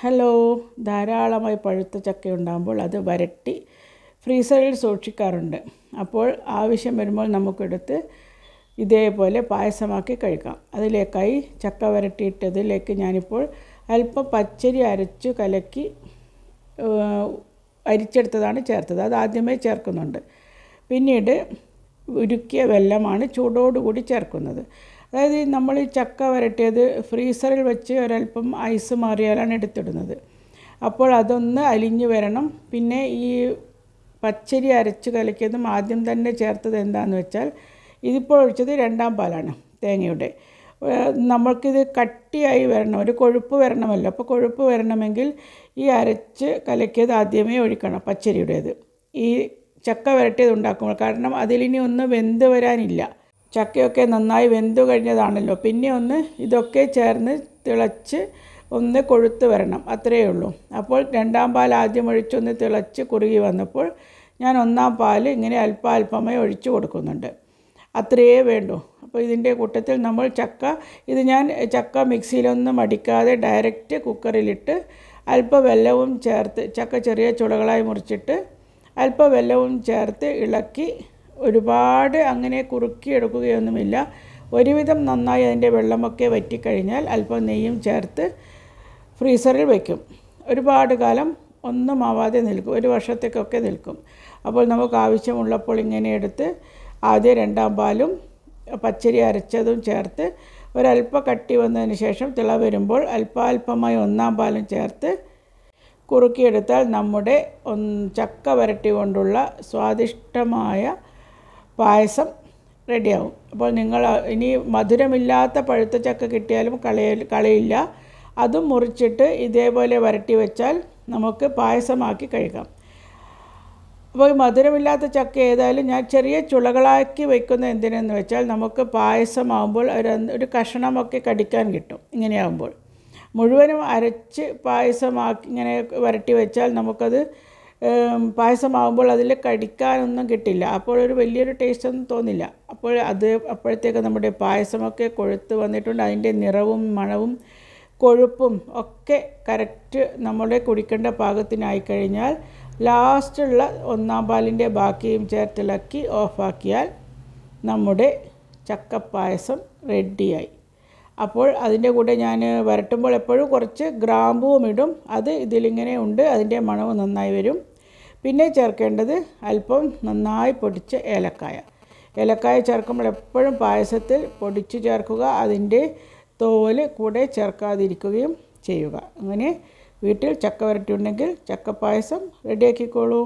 Hello, ധാരാളമായി പഴുത്ത ചക്ക ഉണ്ടാകുമ്പോൾ അത് വരട്ടി ഫ്രീസറിൽ സൂക്ഷിക്കാറുണ്ട്. അപ്പോൾ ആവശ്യം വരുമ്പോൾ നമുക്കെടുത്ത് ഇതേപോലെ പായസമാക്കി കഴിക്കാം. അതിലേക്കായി ചക്ക വരട്ടിയിട്ടതിലേക്ക് ഞാനിപ്പോൾ അല്പം പച്ചരി അരച്ചു കലക്കി അരിച്ചെടുത്തതാണ് ചേർത്തത്. അത് ആദ്യമേ ചേർക്കുന്നുണ്ട്. പിന്നീട് ഉരുക്കിയ വെല്ലമാണ് ചൂടോടുകൂടി ചേർക്കുന്നത്. അതായത് നമ്മൾ ഈ ചക്ക വരട്ടിയത് ഫ്രീസറിൽ വെച്ച് ഒരല്പം ഐസ് മാറിയാലാണ് എടുത്തിടുന്നത്. അപ്പോൾ അതൊന്ന് അലിഞ്ഞു വരണം. പിന്നെ ഈ പച്ചരി അരച്ച് കലക്കിയതും ആദ്യം തന്നെ ചേർത്തത് എന്താണെന്ന് വെച്ചാൽ, ഇതിപ്പോൾ ഒഴിച്ചത് രണ്ടാം പാലാണ് തേങ്ങയുടെ. നമ്മൾക്കിത് കട്ടിയായി വരണം, ഒരു കൊഴുപ്പ് വരണമല്ലോ. അപ്പോൾ കൊഴുപ്പ് വരണമെങ്കിൽ ഈ അരച്ച് കലക്കിയത് ആദ്യമേ ഒഴിക്കണം, പച്ചരിയുടേത്, ഈ ചക്ക വരട്ടിയത് ഉണ്ടാക്കുമ്പോൾ. കാരണം അതിലിനി ഒന്നും വെന്ത് വരാനില്ല. ചക്കയൊക്കെ നന്നായി വെന്തു കഴിഞ്ഞതാണല്ലോ. പിന്നെ ഒന്ന് ഇതൊക്കെ ചേർന്ന് തിളച്ച് ഒന്ന് കൊഴുത്ത് വരണം, അത്രയേ ഉള്ളൂ. അപ്പോൾ രണ്ടാം പാൽ ആദ്യം ഒഴിച്ചൊന്ന് തിളച്ച് കുറുകി വന്നപ്പോൾ ഞാൻ ഒന്നാം പാൽ ഇങ്ങനെ അല്പാൽപമായി ഒഴിച്ചു കൊടുക്കുന്നുണ്ട്. അത്രയേ വേണ്ടൂ. അപ്പോൾ ഇതിൻ്റെ കൂട്ടത്തിൽ നമ്മൾ ഞാൻ ചക്ക മിക്സിയിലൊന്നും അടിക്കാതെ ഡയറക്റ്റ് കുക്കറിലിട്ട് അല്പം വെല്ലവും ചേർത്ത്, ചക്ക ചെറിയ ചുളകളായി മുറിച്ചിട്ട് അല്പം വെല്ലവും ചേർത്ത് ഇളക്കി, ഒരുപാട് അങ്ങനെ കുറുക്കിയെടുക്കുകയൊന്നുമില്ല. ഒരുവിധം നന്നായി അതിൻ്റെ വെള്ളമൊക്കെ വറ്റിക്കഴിഞ്ഞാൽ അല്പം നെയ്യും ചേർത്ത് ഫ്രീസറിൽ വയ്ക്കും. ഒരുപാട് കാലം ഒന്നും ആവാതെ നിൽക്കും, ഒരു വർഷത്തേക്കൊക്കെ നിൽക്കും. അപ്പോൾ നമുക്ക് ആവശ്യമുള്ളപ്പോൾ ഇങ്ങനെ എടുത്ത് ആദ്യം രണ്ടാം പാലും പച്ചരി അരച്ചതും ചേർത്ത് ഒരല്പം കട്ടി വന്നതിന് ശേഷം തിള വരുമ്പോൾ അല്പാൽപമായി ഒന്നാം പാലും ചേർത്ത് കുറുക്കിയെടുത്താൽ നമ്മുടെ ചക്ക വരട്ടി കൊണ്ടുള്ള സ്വാദിഷ്ടമായ പായസം റെഡിയാവും. അപ്പോൾ നിങ്ങൾ ഇനി മധുരമില്ലാത്ത പഴുത്ത ചക്ക കിട്ടിയാലും കളയില്ല. അതും മുറിച്ചിട്ട് ഇതേപോലെ വരട്ടി വെച്ചാൽ നമുക്ക് പായസമാക്കി കഴിക്കാം. അപ്പോൾ ഈ മധുരമില്ലാത്ത ചക്ക ഏതായാലും ഞാൻ ചെറിയ ചുളകളാക്കി വയ്ക്കുന്നത് എന്തിനെന്ന് വെച്ചാൽ, നമുക്ക് പായസമാകുമ്പോൾ ഒരു കഷണമൊക്കെ കടിക്കാൻ കിട്ടും. ഇങ്ങനെയാകുമ്പോൾ മുഴുവനും അരച്ച് പായസമാക്കി ഇങ്ങനെ വരട്ടി വെച്ചാൽ നമുക്കത് പായസമാകുമ്പോൾ അതിൽ കടിക്കാനൊന്നും കിട്ടില്ല. അപ്പോൾ ഒരു വലിയൊരു ടേസ്റ്റൊന്നും തോന്നില്ല. അപ്പോഴത്തേക്ക് നമ്മുടെ പായസമൊക്കെ കൊഴുത്ത് വന്നിട്ടുണ്ട്. അതിൻ്റെ നിറവും മണവും കൊഴുപ്പും ഒക്കെ കറക്റ്റ് നമ്മുടെ കുടിക്കേണ്ട പാകത്തിനായി കഴിഞ്ഞാൽ ലാസ്റ്റുള്ള ഒന്നാം പാലിൻ്റെ ബാക്കിയും ചേർത്തിളക്കി ഓഫാക്കിയാൽ നമ്മുടെ ചക്കപ്പായസം റെഡിയായി. അപ്പോൾ അതിൻ്റെ കൂടെ ഞാൻ വരട്ടുമ്പോൾ എപ്പോഴും കുറച്ച് ഗ്രാമ്പൂവും ഇടും. അത് ഇതിലിങ്ങനെ ഉണ്ട്, അതിൻ്റെ മണവും നന്നായി വരും. പിന്നെ ചേർക്കേണ്ടത് അല്പം നന്നായി പൊടിച്ച ഏലക്കായ ചേർക്കുമ്പോൾ എപ്പോഴും പായസത്തിൽ പൊടിച്ച് ചേർക്കുക. അതിൻ്റെ തോല് കൂടെ ചേർക്കാതിരിക്കുകയും ചെയ്യുക. അങ്ങനെ വീട്ടിൽ ചക്ക വരട്ടി ഉണ്ടെങ്കിൽ ചക്കപ്പായസം റെഡിയാക്കിക്കോളൂ.